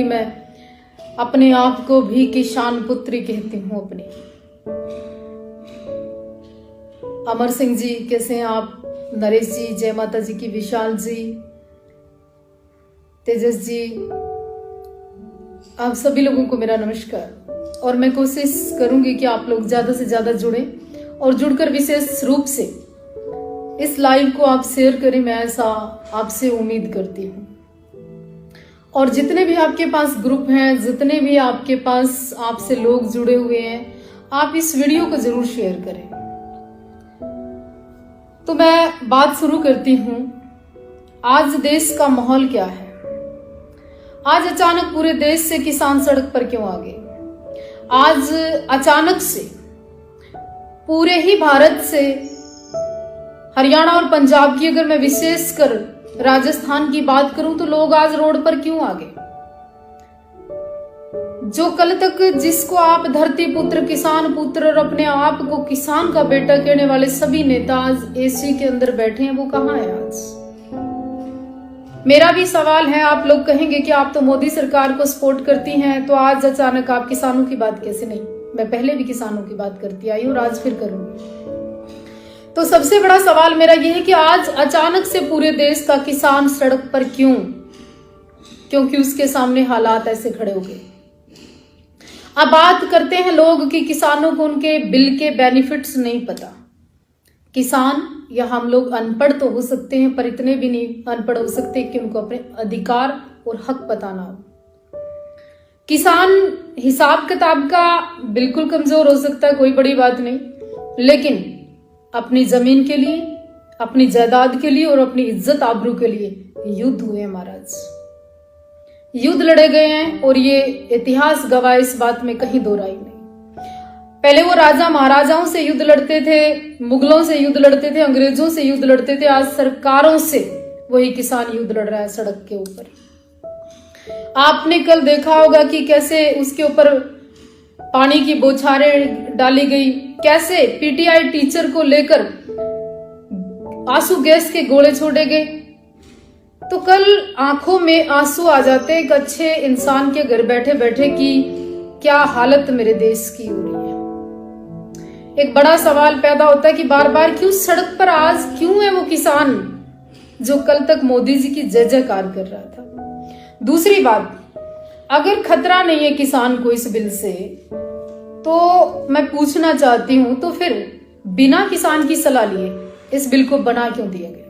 मैं अपने आप को भी किसान पुत्री कहती हूँ अपनी। अमर सिंह जी कैसे हैं आप? नरेश जी, जय माता जी की, विशाल जी, तेजस जी, आप सभी लोगों को मेरा नमस्कार। और मैं कोशिश करूंगी कि आप लोग ज्यादा से ज्यादा जुड़े और जुड़कर विशेष रूप से इस लाइव को आप शेयर करें, मैं ऐसा आपसे उम्मीद करती हूँ। और जितने भी आपके पास ग्रुप हैं, जितने भी आपके पास आपसे लोग जुड़े हुए हैं, आप इस वीडियो को जरूर शेयर करें। तो मैं बात शुरू करती हूं। आज देश का माहौल क्या है? आज अचानक पूरे देश से किसान सड़क पर क्यों आ गए? आज अचानक से पूरे ही भारत से, हरियाणा और पंजाब की अगर मैं विशेष कर राजस्थान की बात करूं तो लोग आज रोड पर क्यों आ गए? जो कल तक जिसको आप धरती पुत्र, किसान पुत्र और अपने आप को किसान का बेटा कहने वाले सभी नेता आज एसी के अंदर बैठे हैं, वो कहां है आज? मेरा भी सवाल है। आप लोग कहेंगे कि आप तो मोदी सरकार को सपोर्ट करती हैं, तो आज अचानक आप किसानों की बात कैसे नहीं? मैं पहले भी किसानों की बात करती आई और आज फिर करूंगी। तो सबसे बड़ा सवाल मेरा यह है कि आज अचानक से पूरे देश का किसान सड़क पर क्यों? क्योंकि उसके सामने हालात ऐसे खड़े हो गए। अब बात करते हैं लोग कि किसानों को उनके बिल के बेनिफिट्स नहीं पता। किसान या हम लोग अनपढ़ तो हो सकते हैं, पर इतने भी नहीं अनपढ़ हो सकते कि उनको अपने अधिकार और हक पता ना हो। किसान हिसाब किताब का बिल्कुल कमजोर हो सकता है, कोई बड़ी बात नहीं, लेकिन अपनी जमीन के लिए, अपनी जायदाद के लिए और अपनी इज्जत आबरू के लिए युद्ध हुए हैं महाराज, युद्ध लड़े गए हैं। और ये इतिहास गवाह, इस बात में कहीं दो राय नहीं। पहले वो राजा महाराजाओं से युद्ध लड़ते थे, मुगलों से युद्ध लड़ते थे, अंग्रेजों से युद्ध लड़ते थे, आज सरकारों से वही किसान युद्ध लड़ रहा है सड़क के ऊपर। आपने कल देखा होगा कि कैसे उसके ऊपर पानी की बौछारें डाली गई, कैसे पीटीआई टीचर को लेकर आंसू गैस के गोले छोड़े गए। तो कल आंखों में आंसू आ जाते एक अच्छे इंसान के घर बैठे बैठे कि क्या हालत मेरे देश की हो रही है। एक बड़ा सवाल पैदा होता है कि बार बार क्यों सड़क पर आज क्यों है वो किसान जो कल तक मोदी जी की जय जयकार कर रहा था। दूसरी बात, अगर खतरा नहीं है किसान को इस बिल से, तो मैं पूछना चाहती हूं, तो फिर बिना किसान की सलाह लिए इस बिल को बना क्यों दिया गया?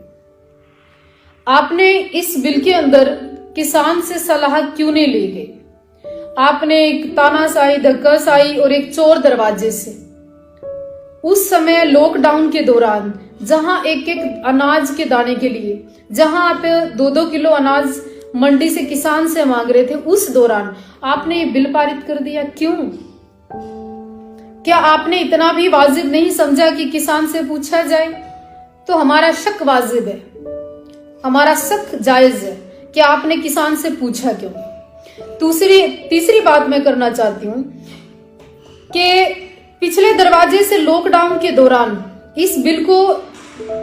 आपने इस बिल के अंदर किसान से सलाह क्यों नहीं ली गई? आपने एक तानाशाही, धक्काशाही और एक चोर दरवाजे से, उस समय लॉकडाउन के दौरान जहां एक एक अनाज के दाने के लिए, जहां आप 2-2 किलो अनाज मंडी से किसान से मांग रहे थे, उस दौरान आपने ये बिल पारित कर दिया। क्यों? क्या आपने इतना भी वाजिब नहीं समझा कि किसान से पूछा जाए? तो हमारा शक वाजिब है, हमारा शक जायज है कि आपने किसान से पूछा क्यों। तीसरी बात मैं करना चाहती हूं कि पिछले दरवाजे से लॉकडाउन के दौरान इस बिल को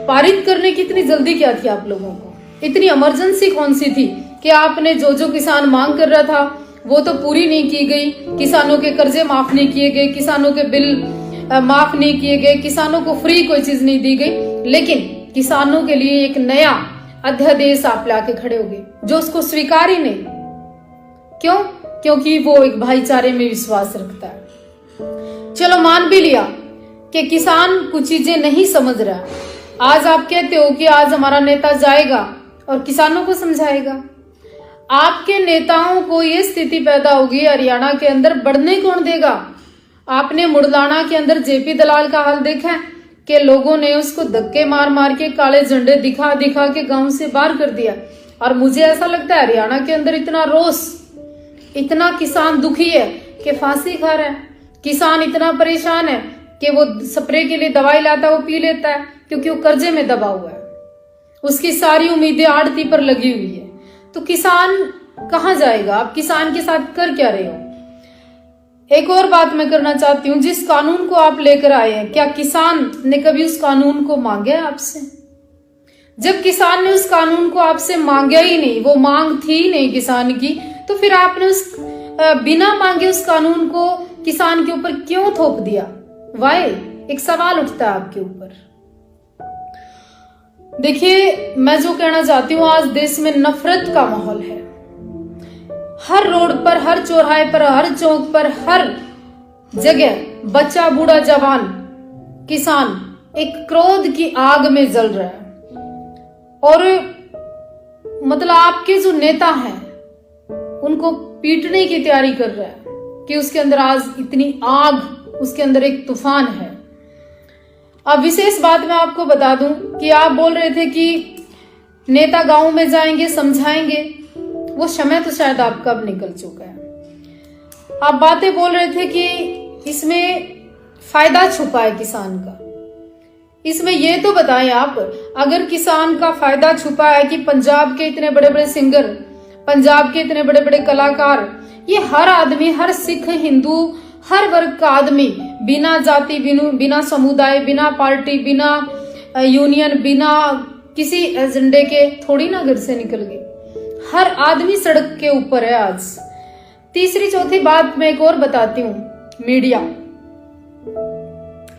पारित करने की इतनी जल्दी क्या थी आप लोगों को? इतनी इमरजेंसी कौन सी थी कि आपने जो किसान मांग कर रहा था वो तो पूरी नहीं की गई, किसानों के कर्जे माफ नहीं किए गए, किसानों के बिल माफ नहीं किए गए, किसानों को फ्री कोई चीज नहीं दी गई, लेकिन किसानों के लिए एक नया अध्यादेश आप लाके खड़े हो गए जो उसको स्वीकार ही नहीं। क्यों? क्योंकि वो एक भाईचारे में विश्वास रखता है। चलो मान भी लिया कि किसान कुछ चीजें नहीं समझ रहा, आज आप कहते हो कि आज हमारा नेता जाएगा और किसानों को समझाएगा। आपके नेताओं को ये स्थिति पैदा होगी हरियाणा के अंदर, बढ़ने कौन देगा? आपने मुड़लाना के अंदर जेपी दलाल का हाल देखा कि लोगों ने उसको धक्के मार मार के, काले झंडे दिखा दिखा के गांव से बाहर कर दिया। और मुझे ऐसा लगता है हरियाणा के अंदर इतना रोष, इतना किसान दुखी है कि फांसी खा रहा है। किसान इतना परेशान है कि वो स्प्रे के लिए दवाई लाता है, वो पी लेता है क्योंकि वो कर्जे में दबा हुआ है, उसकी सारी उम्मीदें आड़ती पर लगी हुई है। तो किसान कहां जाएगा? आप किसान के साथ कर क्या रहे हो? एक और बात मैं करना चाहती हूं, जिस कानून को आप लेकर आए हैं, क्या किसान ने कभी उस कानून को मांगा है आपसे? जब किसान ने उस कानून को आपसे मांगा ही नहीं, वो मांग थी नहीं किसान की तो फिर आपने उस बिना मांगे उस कानून को किसान के ऊपर क्यों थोप दिया? वाई? एक सवाल उठता है आपके ऊपर। देखिए, मैं जो कहना चाहती हूँ, आज देश में नफरत का माहौल है। हर रोड पर, हर चौराहे पर, हर चौक पर, हर जगह बच्चा, बूढ़ा, जवान, किसान एक क्रोध की आग में जल रहा है। और मतलब आपके जो नेता हैं उनको पीटने की तैयारी कर रहा है कि उसके अंदर आज इतनी आग, उसके अंदर एक तूफान है। अब विशेष बात मैं आपको बता दूं कि आप बोल रहे थे कि नेता गांव में जाएंगे, समझाएंगे। वो समय तो शायद आपका अब निकल चुका है। आप बातें बोल रहे थे कि इसमें फायदा छुपा है किसान का। इसमें ये तो बताएं आप, अगर किसान का फायदा छुपा है कि पंजाब के इतने बड़े बड़े सिंगर, पंजाब के इतने बड़े बड़े कलाकार, ये हर आदमी, हर सिख, हिंदू, हर वर्ग का आदमी, बिना जाति, बिना समुदाय, बिना पार्टी, बिना यूनियन, बिना किसी एजेंडे के थोड़ी ना घर से निकल गए। हर आदमी सड़क के ऊपर है आज। तीसरी चौथी बात मैं एक और बताती हूँ, मीडिया।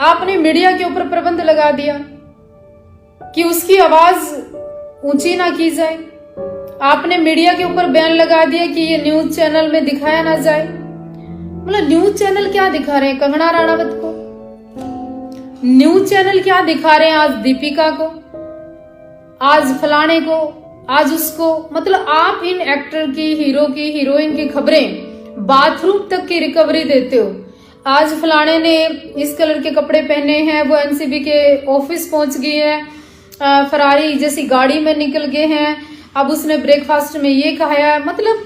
आपने मीडिया के ऊपर प्रतिबंध लगा दिया कि उसकी आवाज ऊंची ना की जाए। आपने मीडिया के ऊपर बैन लगा दिया कि ये न्यूज चैनल में दिखाया ना जाए। मतलब न्यूज चैनल क्या दिखा रहे हैं? कंगना राणावत को न्यूज चैनल क्या दिखा रहे हैं? आज दीपिका को, आज फलाने को, आज उसको। मतलब आप इन एक्टर की, हीरो की, हीरोइन की खबरें बाथरूम तक की रिकवरी देते हो। आज फलाने ने इस कलर के कपड़े पहने हैं, वो एनसीबी के ऑफिस पहुंच गई है, फरारी जैसी गाड़ी में निकल गए हैं, अब उसने ब्रेकफास्ट में ये खाया है। मतलब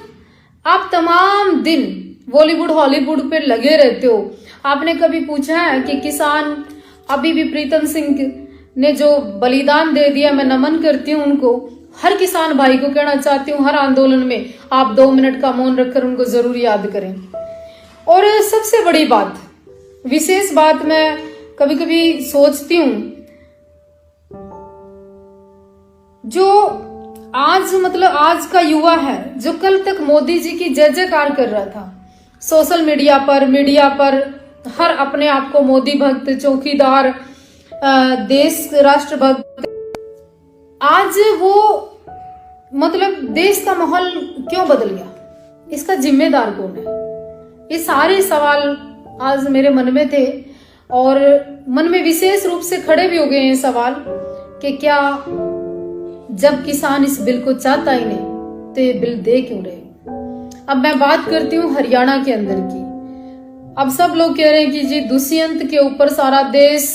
आप तमाम दिन बॉलीवुड, हॉलीवुड पे लगे रहते हो। आपने कभी पूछा है कि किसान, अभी भी प्रीतम सिंह ने जो बलिदान दे दिया, मैं नमन करती हूँ उनको। हर किसान भाई को कहना चाहती हूँ, हर आंदोलन में आप 2 मिनट का मौन रखकर उनको जरूर याद करें। और सबसे बड़ी बात, विशेष बात, मैं कभी कभी सोचती हूँ, जो आज मतलब आज का युवा है, जो कल तक मोदी जी की जय जयकार कर रहा था सोशल मीडिया पर, मीडिया पर, हर अपने आप को मोदी भक्त, चौकीदार, देश राष्ट्र भक्त, आज वो मतलब देश का माहौल क्यों बदल गया? इसका जिम्मेदार कौन है? ये सारे सवाल आज मेरे मन में थे और मन में विशेष रूप से खड़े भी हो गए हैं सवाल कि क्या जब किसान इस बिल को चाहता ही नहीं तो ये बिल दे क्यों रहे? अब मैं बात करती हूँ हरियाणा के अंदर की। अब सब लोग कह रहे हैं कि जी दुष्यंत के ऊपर सारा देश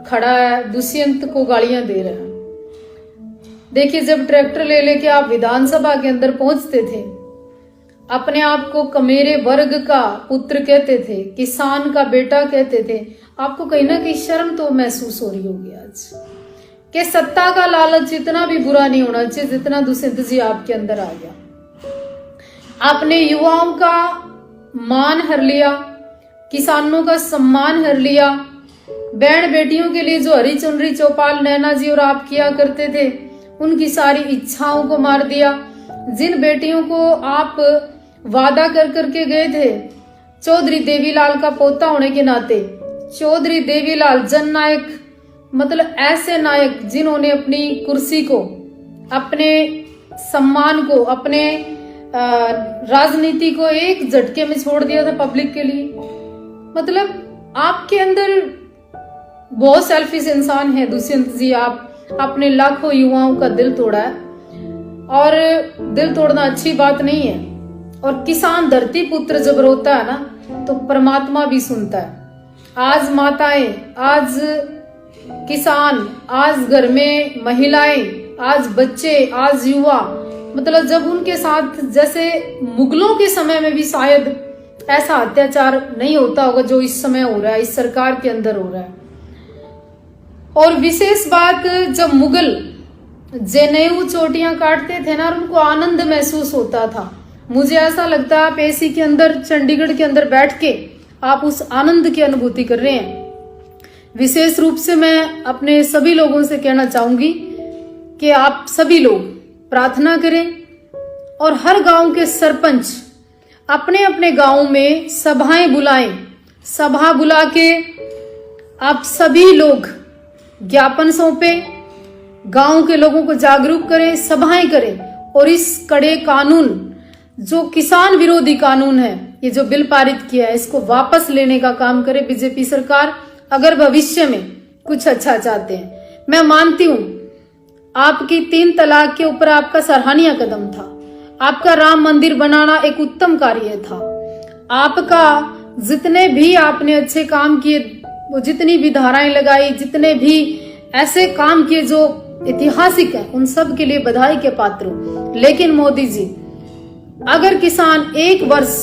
खड़ा है, दुष्यंत को गालियां दे रहे हैं। देखिए, जब ट्रैक्टर ले लेके आप विधानसभा के अंदर पहुंचते थे, अपने आप को कमेरे वर्ग का पुत्र कहते थे, किसान का बेटा कहते थे, आपको कहीं ना कहीं शर्म तो महसूस हो रही होगी आज कि सत्ता का लालच इतना भी बुरा नहीं होना चाहिए जितना दुष्यंत जी आपके अंदर आ गया। आपने युवाओं का मान हर लिया, किसानों का सम्मान हर लिया, बहन बेटियों के लिए जो हरी चुनरी चौपाल नैना जी और आप किया करते थे, उनकी सारी इच्छाओं को मार दिया। जिन बेटियों को आप वादा कर करके गए थे, चौधरी देवीलाल का पोता होने के नाते, चौधरी देवीलाल जननायक, मतलब ऐसे नायक जिन्होंने अपनी कुर्सी को, अपने सम्मान को, अपने राजनीति को एक झटके में छोड़ दिया था पब्लिक के लिए। मतलब आपके अंदर बहुत सेल्फिश इंसान है दुष्यंत जी। आप अपने लाखों युवाओं का दिल तोड़ा है और दिल तोड़ना अच्छी बात नहीं है। और किसान धरती पुत्र जब रोता है ना तो परमात्मा भी सुनता है। आज माताएं, आज किसान, आज घर में महिलाएं, आज बच्चे, आज युवा, मतलब जब उनके साथ जैसे मुगलों के समय में भी शायद ऐसा अत्याचार नहीं होता होगा जो इस समय हो रहा है, इस सरकार के अंदर हो रहा है। और विशेष बात, जब मुगल जनेऊ चोटियां काटते थे ना, उनको आनंद महसूस होता था। मुझे ऐसा लगता है आप एसी के अंदर, चंडीगढ़ के अंदर बैठ के आप उस आनंद की अनुभूति कर रहे हैं। विशेष रूप से मैं अपने सभी लोगों से कहना चाहूंगी कि आप सभी लोग प्रार्थना करें और हर गांव के सरपंच अपने अपने गांव में सभाएं बुलाएं। सभा बुला के आप सभी लोग ज्ञापन सौंपे, गांव के लोगों को जागरूक करें, सभाएं करें और इस कड़े कानून, जो किसान विरोधी कानून है, ये जो बिल पारित किया है, इसको वापस लेने का काम करे बीजेपी सरकार, अगर भविष्य में कुछ अच्छा चाहते हैं। मैं मानती हूं आपकी 3 तलाक के ऊपर आपका सराहनीय कदम था, आपका राम मंदिर बनाना एक उत्तम कार्य था, आपका जितने भी आपने अच्छे काम किए, वो जितनी भी धाराएं लगाई, जितने भी ऐसे काम किए जो ऐतिहासिक है, उन सब के लिए बधाई के पात्र हो। लेकिन मोदी जी, अगर किसान 1 वर्ष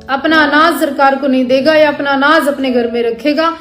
अपना अनाज सरकार को नहीं देगा या अपना अनाज अपने घर में रखेगा